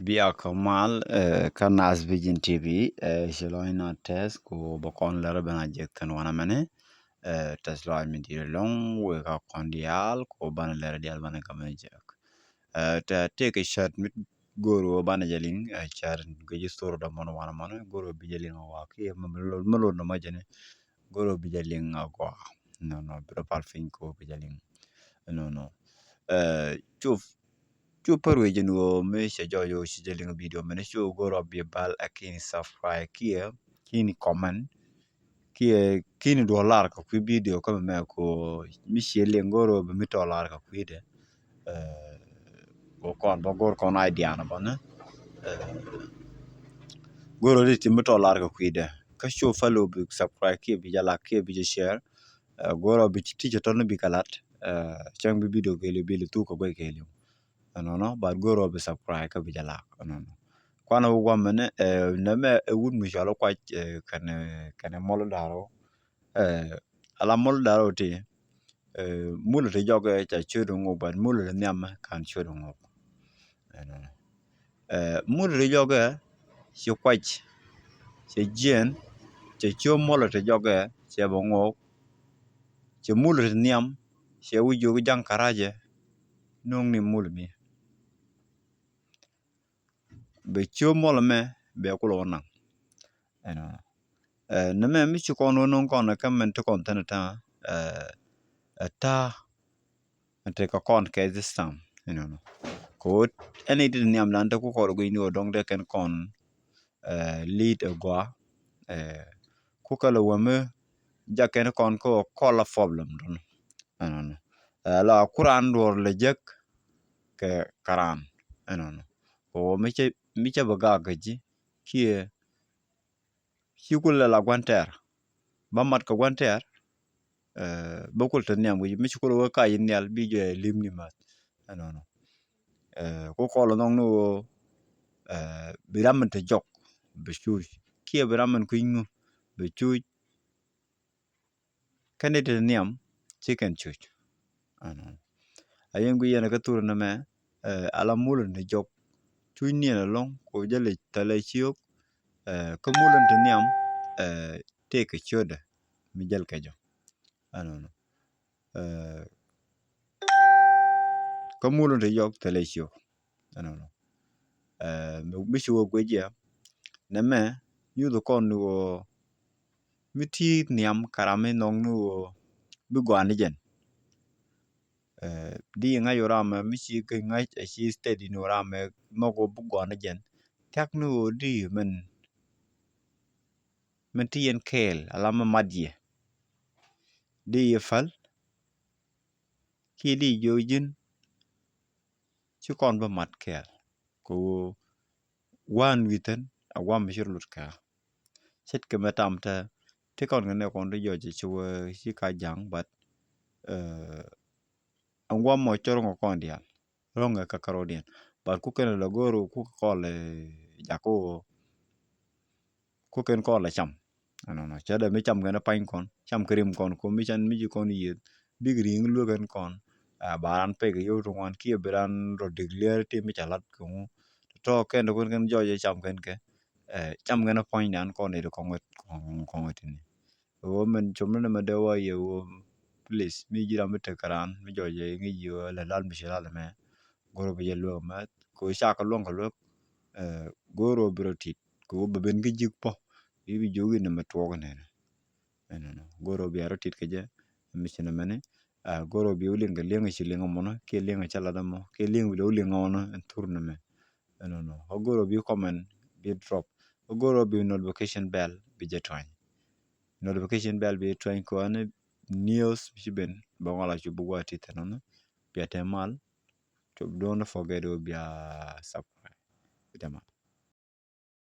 Bia Kamal Kanas Vision TV Shiloina test ko bakon lera bana jektan wana mane test lo mi dire long we ka kondial ko bana lera dial bana kamane jek ta take a shot mit goro bana jalin char geji store da mono wana mane goro bijalin wa ki malo no majane goro bijalin go no bro palfin ko bijalin no chuf Chuper jenu me shajoyo shijeling video mene show go up bal akini subscribe kia kini comment kini $1 ka ku video kama me ko mi shele ngoro be mi $1 ka ku de go kon bo gor kon idea na bana goro de ti mi $1 ka ku de ka show follow bi subscribe kia bi jala kia bi share goro bi ti ton bi kalat chang bi video ke le bi le tu ko go ke le no but goro be subscribe ka bijala no kwana ugwa mene na me wood mi jalo kwa kane mol daro ala mol daro ti mul te joge cha chudu ngo but mul le nyam kan chudu ngo no mul te joge si kwach si jen che mol te joge che bongo che mul te nyam che wuju jang karaje nong ni mul mi be chomo me be kulo nan na me mi chikono non kono kamen to kontanata ta ante ka kon ke this time ko any din nyam lan ta ku ko go ni dong de ken kon lead go ku kala wame ja ken kon ko kola problem don la quran dor le jek ke karan o mi che baga gaji kie hikula la guanter bamat ka guanter bokul tan nyam mi chukul ka yin yal bi je limni mat ko ko no no biram te jok be chu kie biram ku ingu be chu kanete nyam chicken chuch ayen gu yana ka tur na me ala mulun de jok chu ni na long ko jale tale chiok ko mulun te nyam take choda mi jal ka jo ko mulun te jok tale chiok mi chu go je na me yudo kon no miti niam karame nong no bi gwani jen di nga yorama mi chi ke nga chi steady no rame mogo bu gwani jen tak no di men tien kel alama madye di yefal ki di jojin chi kon ba mat kel ko wan witen awam shirlut ka set ke matam ta te kon ne kon do joje chuwe shi ka jang but angwa mo choro ngo kondia ronga ka karodian but ku ken la goro ku ko le jako ku ken ko la cham chada mi cham gana pain kon cham krim kon ko mi chan mi kon yi big ring lu gen kon baran pe ge yo ron ki beran ro declare ti mi chalat ko to ken ko ken joje cham ken ke cham gana pain nan kon ne ko tin o men chum ne ma de wa ye o please mi jira mi te karan mi joje ngi yo la dal mi shira me goro be yelo ma ko sha ka lon ko lo goro brotit ko be ben gi jikpo bi jogi ne matwo ne goro bi arotit ke je mi sene mane goro bi ulinga lenga shilinga mono ke lenga chala damo ke lenga bi ulinga ono en turna me o goro bi comment bi drop o goro bi notification bell bi je twan notification bell bi twan ko ane news biben ba wala ci bu wati tan bi atemal to don't forget to be subscribe